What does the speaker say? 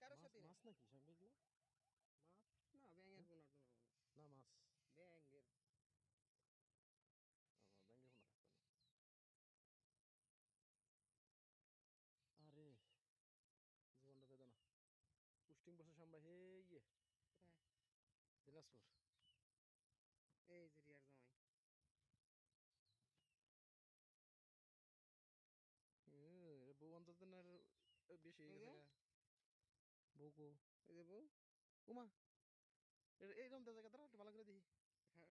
কারোর মাছ সাথে না। মাছ নাকি সামনে এগুলো? মাছ না, ব্যাঙের পোনা টোনা মনে হয়। না মাছ। ব্যাঙের। ব্যাঙ্গে পোনা থাকতো না। আরে জীবনটা বেদনা। পুষ্টিং বসে সাম্বা হে ইয়ে কোথায়? দিনাজপুর। এই যে রিয়ার জামাই। বউ অন্তত না বেশি হয়ে ওই গেছে যে, গা। বউ কো ওই যে বউ। উমা এইরকম জায়গা দাঁড়া একটু ভালো করে দেখি।